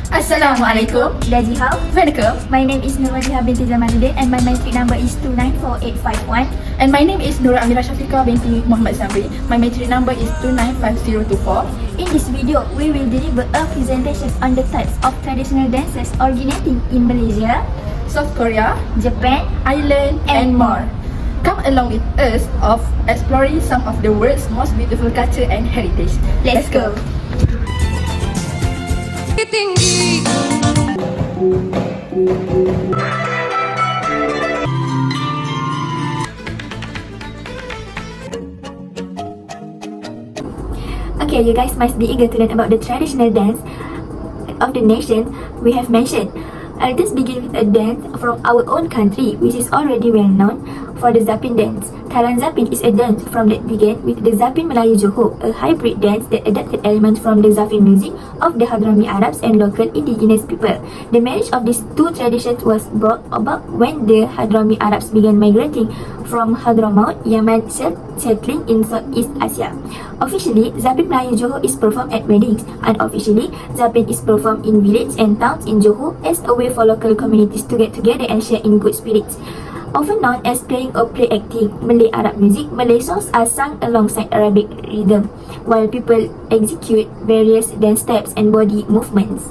Assalamualaikum. Daji how? Welcome. My name is Nurwajihah binti Zamanuddin and my matric number is 294851. And my name is Nura Amira Syafiqah binti Muhammad Sabri. My matric number is 295024. In this video, we will deliver a presentation on the types of traditional dances originating in Malaysia, South Korea, Japan, Ireland, and more. Come along with us of exploring some of the world's most beautiful culture and heritage. Let's go. Tinggi. Okay, you guys must be eager to learn about the traditional dance of the nation we have mentioned. Let us begin with a dance from our own country, which is already well known for the Zapin dance. Tarian Zapin is a dance from that began with the Zapin Melayu Johor, a hybrid dance that adapted elements from the Zapin music of the Hadrami Arabs and local indigenous people. The marriage of these two traditions was brought about when the Hadrami Arabs began migrating from Hadramaut, Yemen, settling in Southeast Asia. Officially, Zapin Melayu Johor is performed at weddings. Unofficially, Zapin is performed in villages and towns in Johor as a way for local communities to get together and share in good spirits. Often known as playing or play acting Malay Arab music, Malay songs are sung alongside Arabic rhythm, while people execute various dance steps and body movements.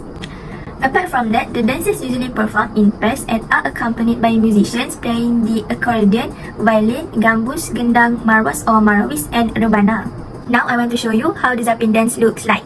Apart from that, the dances usually performed in pairs and are accompanied by musicians playing the accordion, violin, gambus, gendang, marwas or marawis, and rebana. Now I want to show you how the Zapin dance looks like.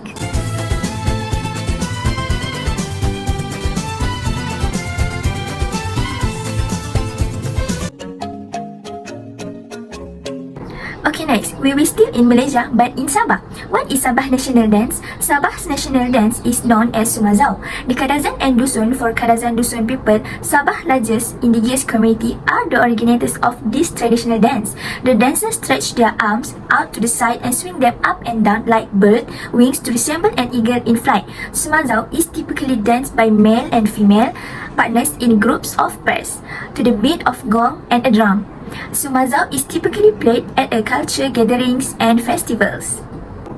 Okay, next, we will still in Malaysia but in Sabah. What is Sabah National Dance? Sabah's national dance is known as Sumazau. The Kadazan and Dusun for Kadazan Dusun people, Sabah largest indigenous community, are the originators of this traditional dance. The dancers stretch their arms out to the side and swing them up and down like bird wings to resemble an eagle in flight. Sumazau is typically danced by male and female partners in groups of pairs to the beat of gong and a drum. Sumazau is typically played at culture gatherings and festivals.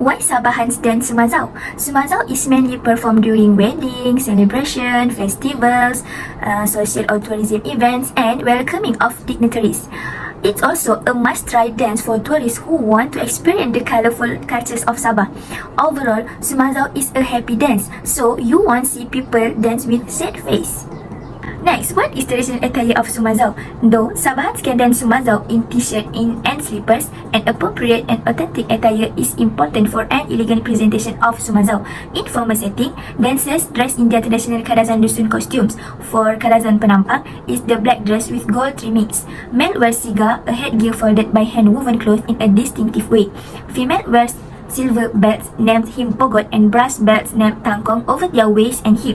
Why Sabahans dance Sumazau? Sumazau is mainly performed during weddings, celebration, festivals, social or tourism events, and welcoming of dignitaries. It's also a must-try dance for tourists who want to experience the colorful cultures of Sabah. Overall, Sumazau is a happy dance, so you won't see people dance with sad face. Next, what is traditional attire of Sumazau? Though Sabahans can dance Sumazau in t-shirt and slippers, an appropriate and authentic attire is important for an elegant presentation of Sumazau. In formal setting, dancers dress in their traditional Kadazan Dusun costumes. For Kadazan Penampang, is the black dress with gold trimmings. Male wears sigar, a headgear folded by hand-woven cloth in a distinctive way. Female wears silver belts named himpogot and brass belts named tangkong over their waist and hip,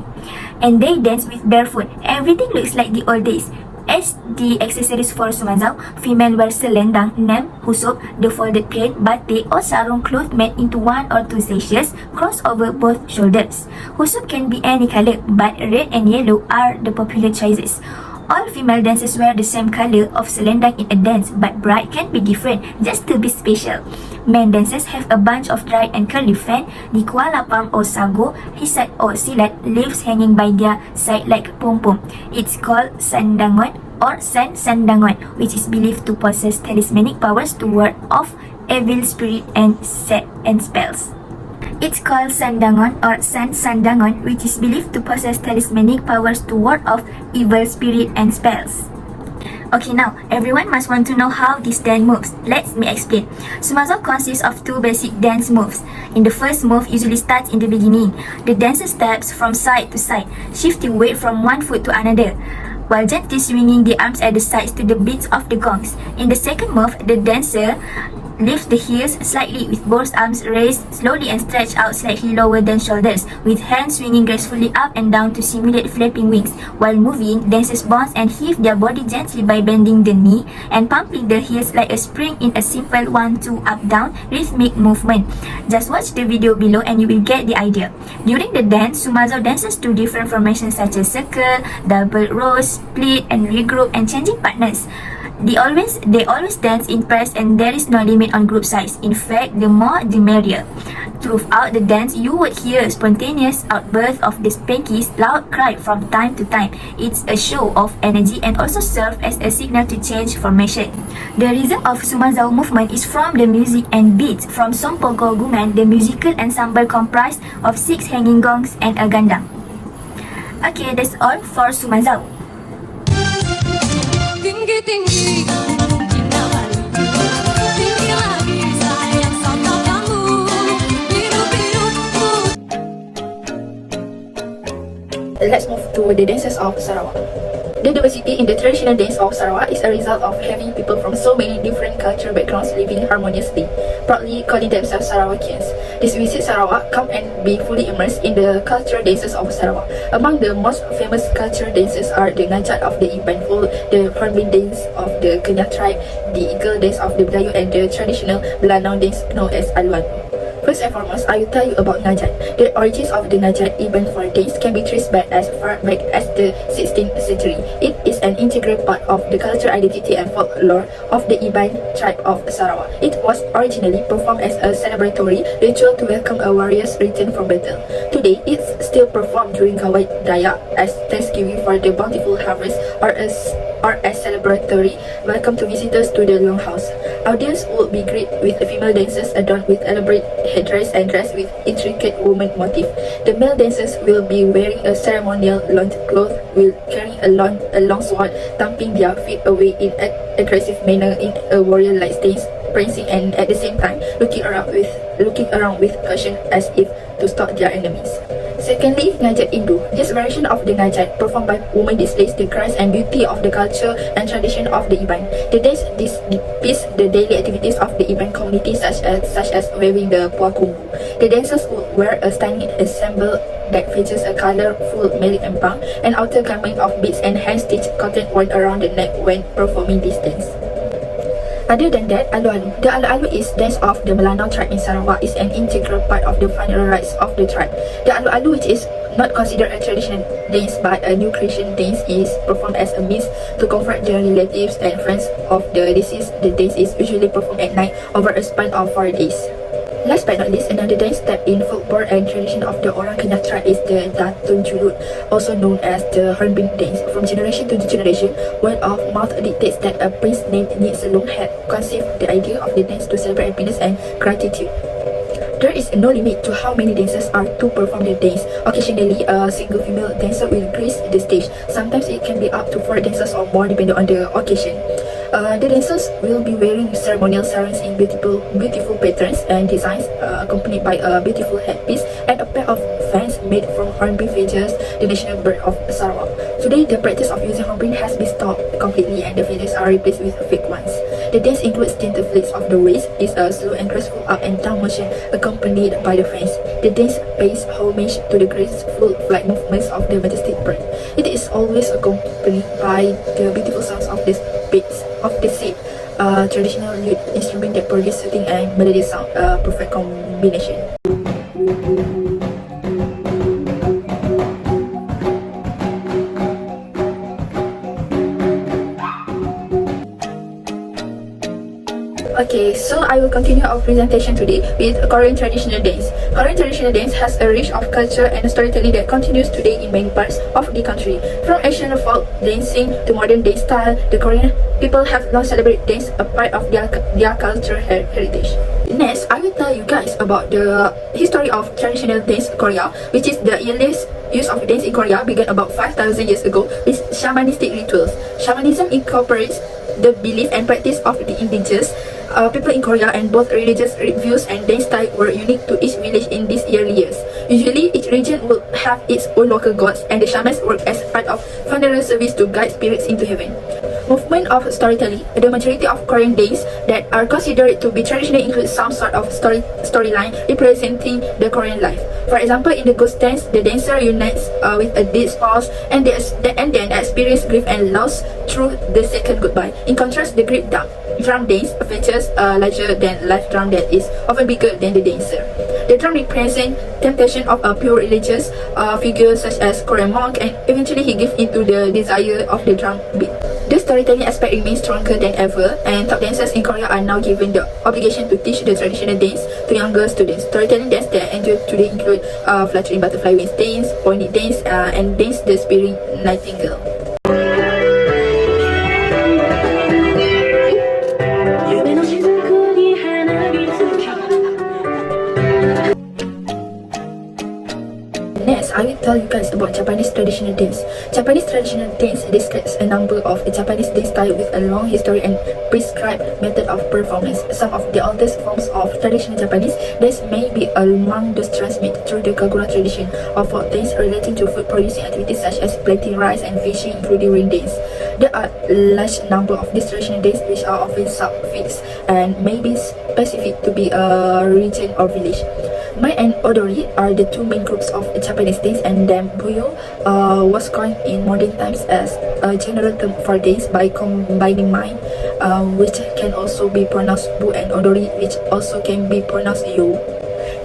and they dance with barefoot. Everything looks like the old days. As the accessories for Sumazau, female wears selendang named husup, the folded plain, batik or sarung cloth made into one or two sashes crossed over both shoulders. Husup can be any color, but red and yellow are the popular choices. All female dancers wear the same color of selendang in a dance, but bride can be different just to be special. Men dancers have a bunch of dried and curly fan, the koala palm or sago, hisat or silat, leaves hanging by their side like pom-pom. It's called sandangon or sandangon, which is believed to possess talismanic powers to ward off evil spirit and spells. It's called sandangon or sandangon, which is believed to possess talismanic powers to ward off evil spirit and spells. Okay, now everyone must want to know how this dance moves. Let me explain. Sumazau consists of two basic dance moves. In the first move usually starts in the beginning. The dancer steps from side to side, shifting weight from one foot to another, while gently swinging the arms at the sides to the beats of the gongs. In the second move, the dancer lift the heels slightly with both arms raised slowly and stretched out slightly lower than shoulders, with hands swinging gracefully up and down to simulate flapping wings. While moving, dancers bounce and heave their body gently by bending the knee and pumping the heels like a spring in a simple 1-2 up-down rhythmic movement. Just watch the video below and you will get the idea. During the dance, Sumazau dances do different formations such as circle, double row, split, and regroup, and changing partners. They always dance in pairs and there is no limit on group size. In fact, the more the merrier. Throughout the dance, you would hear spontaneous outbursts of the Spanky's loud cry from time to time. It's a show of energy and also serves as a signal to change formation. The rhythm of Sumazau movement is from the music and beats. From Sompogo Gungan, the musical ensemble comprised of 6 hanging gongs and a gandang. Okay, that's all for Sumazau. Tinggi-tinggi gunung Kinabalu, tinggi lagi sayang sama kamu, biru-biru. Let's move to the dances of Sarawak. The diversity in the traditional dance of Sarawak is a result of having people from so many different cultural backgrounds living harmoniously, proudly calling themselves Sarawakians. These visit Sarawak come and be fully immersed in the cultural dances of Sarawak. Among the most famous cultural dances are the Ngajat of the Iban Folk, the Hornbill dance of the Kenyah tribe, the Eagle dance of the Melayu, and the traditional Belanau dance known as Aluan. First and foremost, I will tell you about Ngajat. The origins of the Ngajat Iban Folk dance can be traced back as far back as the 16th century. It is an integral part of the cultural identity and folklore of the Iban tribe of Sarawak. It was originally performed as a celebratory ritual to welcome a warrior's return from battle. Today, it's still performed during Kawai Dayak as thanksgiving for the bountiful harvest or as celebratory welcome to visitors to the longhouse. Audience would be greeted with female dancers adorned with elaborate headdress and dressed with intricate woman motif. The male dancers will be wearing a ceremonial loincloth, will carry a long sword, thumping their feet away in an aggressive manner in a warrior-like stance, prancing and at the same time looking around with caution as if to stop their enemies. Secondly, Ngajat Indu. This version of the Ngajat performed by women displays the grace and beauty of the culture and tradition of the Iban. The dance depicts the daily activities of the Iban community such as waving the puakumbu. The dancers would wear a stunning ensemble that features a colorful melik empang, an outer garment of beads and hand-stitched cotton worn around the neck when performing this dance. Other than that, Alu-Alu. The Alu-Alu is dance of the Melanau tribe in Sarawak is an integral part of the funeral rites of the tribe. The Alu-Alu, which is not considered a traditional dance but a new creation dance, is performed as a means to comfort the relatives and friends of the deceased. The dance is usually performed at night over a span of 4 days. Last but not least, another dance step in folklore and tradition of the Orang Kenyah tribe is the Datun Julut, also known as the Hornbill dance. From generation to generation, word of mouth dictates that a prince named Nitselung had conceived the idea of the dance to celebrate happiness and gratitude. There is no limit to how many dancers are to perform the dance. Occasionally, a single female dancer will grace the stage. Sometimes it can be up to 4 dancers or more depending on the occasion. The dancers will be wearing ceremonial saris in beautiful patterns and designs, accompanied by a beautiful headpiece and a pair of fans made from hornbill feathers, the national bird of Sarawak. Today, the practice of using hornbill has been stopped completely and the feathers are replaced with fake ones. The dance includes gentle flicks of the waist, is a slow and graceful up and down motion accompanied by the fans. The dance pays homage to the graceful flight movements of the majestic bird. It is always accompanied by the beautiful sounds of the beats of the seed, traditional lute instrument that produce soothing and melodious sound, perfect combination. Okay, so I will continue our presentation today with Korean traditional dance. Korean traditional dance has a rich of culture and storytelling that continues today in many parts of the country. From ancient folk dancing to modern day style, the Korean people have long celebrated dance a part of their cultural heritage. Next, I will tell you guys about the history of traditional dance Korea, which is the earliest use of dance in Korea began about 5,000 years ago with shamanistic rituals. Shamanism incorporates the belief and practice of the indigenous people in Korea, and both religious views and dance style were unique to each village in these early years. Usually, each region will have its own local gods, and the shamans work as part of funeral service to guide spirits into heaven. Movement of storytelling. The majority of Korean dance that are considered to be traditional include some sort of storyline representing the Korean life. For example, in the ghost dance, the dancer unites with a dead spouse and then experience grief and loss through the second goodbye. In contrast, the Greek drum dance features a larger than life drum that is often bigger than the dancer. The drum represents temptation of a pure religious figure such as Korean monk, and eventually he gives into the desire of the drum beat. The storytelling aspect remains stronger than ever, and top dancers in Korea are now given the obligation to teach the traditional dance to younger students. Storytelling dance that endure today include fluttering butterfly wings dance, pony dance, and dance the spirit nightingale. Next, I will tell you guys about Japanese traditional dance. Japanese traditional dance describes a number of Japanese dance style with a long history and prescribed method of performance. Some of the oldest forms of traditional Japanese dance may be among those transmitted through the Kagura tradition of folk dance relating to food producing activities such as plating rice and fishing, including rain dance. There are a large number of these traditional dance which are often sub-fixed and may be specific to be a region or village. Mai and Odori are the two main groups of Japanese dance, and then Buyo was coined in modern times as a general term for dance by combining Mai, which can also be pronounced Bu, and Odori, which also can be pronounced Yo.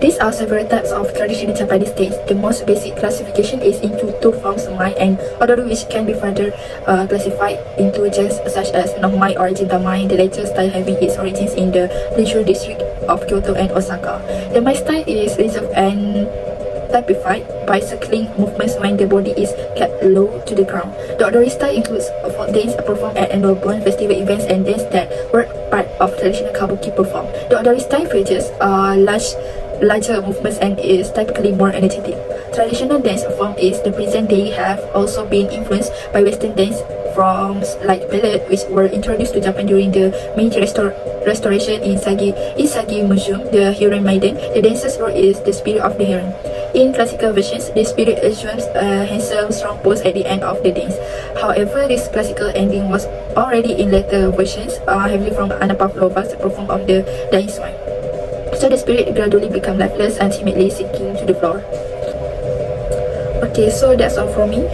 These are several types of traditional Japanese dance. The most basic classification is into two forms, Mai and Odori, which can be further classified into genres such as Nongmai or Jintamai, the latter style having its origins in the leisure district of Kyoto and Osaka. The Mai style is reserved and typified by circling movements when the body is kept low to the ground. The Odori style includes folk dance performed at annual Bon festival events and dance that were part of traditional kabuki performed. The Odori style features larger movements and is typically more energetic. Traditional dance form is the present day have also been influenced by Western dance forms like ballet, which were introduced to Japan during the Meiji Restoration in Sagi Museum. The Heron Maiden, the dancer's role is the spirit of the heron. In classical versions, the spirit assumes a handsome, strong pose at the end of the dance. However, this classical ending was already in later versions, heavily from Anna Pavlova's perform of the dying swan. So the spirit gradually become lifeless, ultimately sinking to the floor. Okay, so that's all from me.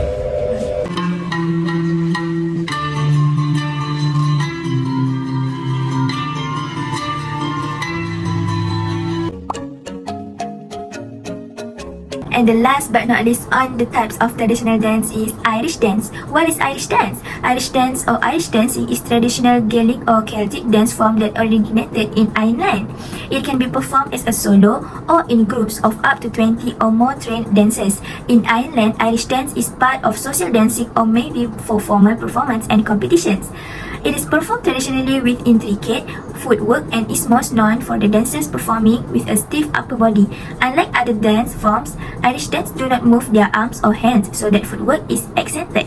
And the last but not least on the types of traditional dance is Irish dance. What is Irish dance? Irish dance or Irish dancing is traditional Gaelic or Celtic dance form that originated in Ireland. It can be performed as a solo or in groups of up to 20 or more trained dancers. In Ireland, Irish dance is part of social dancing or maybe for formal performance and competitions. It is performed traditionally with intricate footwork and is most known for the dancers performing with a stiff upper body. Unlike other dance forms, Irish dance do not move their arms or hands, so that footwork is accented.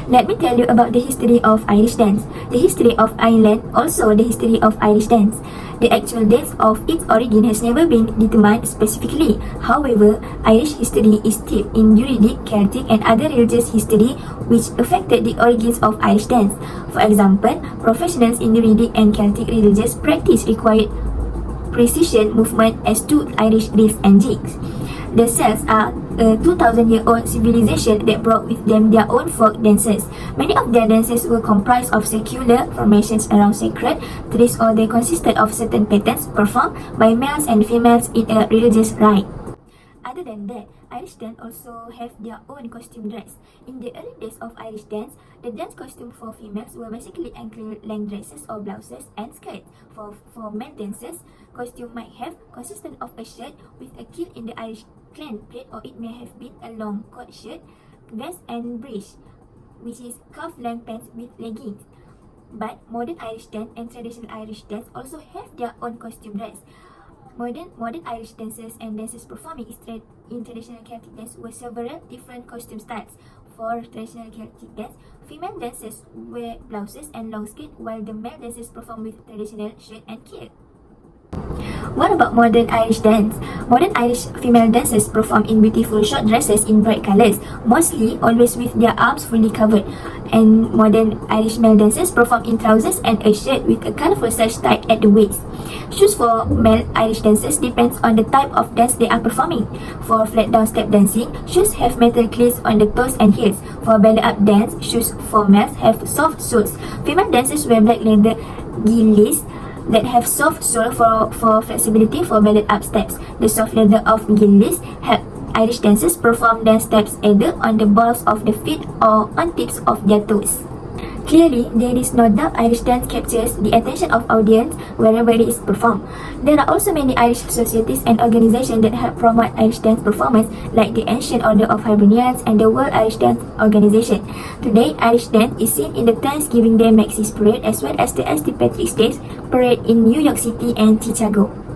Let me tell you about the history of Irish dance. The history of Ireland, also the history of Irish dance. The actual dates of its origin has never been determined specifically. However, Irish history is steeped in Druidic, Celtic and other religious history which affected the origins of Irish dance. For example, professionals in Druidic and Celtic religious practice required precision movement as do Irish reels and jigs. The Celts are a 2,000-year-old civilization that brought with them their own folk dances. Many of their dances were comprised of circular formations around sacred trees, or they consisted of certain patterns performed by males and females in a religious rite. Other than that, Irish dance also have their own costume dress. In the early days of Irish dance, the dance costume for females were basically ankle-length dresses or blouses and skirts. For men dancers, costume might have consisted of a shirt with a kill in the Irish clan plate, or it may have been a long coat shirt, vest and breech, which is cuff-length pants with leggings. But modern Irish dance and traditional Irish dance also have their own costume dress. Modern Irish dancers and dancers performing in traditional Celtic dance were several different costume styles. For traditional Celtic dance, female dancers wear blouses and long skirts, while the male dancers perform with traditional shirt and kilt. What about modern Irish dance? Modern Irish female dancers perform in beautiful short dresses in bright colours, mostly always with their arms fully covered. And modern Irish male dancers perform in trousers and a shirt with a colourful sash tied at the waist. Shoes for male Irish dancers depends on the type of dance they are performing. For flat down step dancing, shoes have metal cleats on the toes and heels. For belly up dance, shoes for males have soft soles. Female dancers wear black leather gillies that have soft sole for flexibility for belly up steps. The soft leather of gillies help Irish dancers perform dance steps either on the balls of the feet or on tips of their toes. Clearly, there is no doubt Irish dance captures the attention of audience wherever it is performed. There are also many Irish societies and organizations that help promote Irish dance performance, like the Ancient Order of Hibernians and the World Irish Dance Organization. Today, Irish dance is seen in the Thanksgiving Day Macy's Parade as well as the St. Patrick's Day Parade in New York City and Chicago.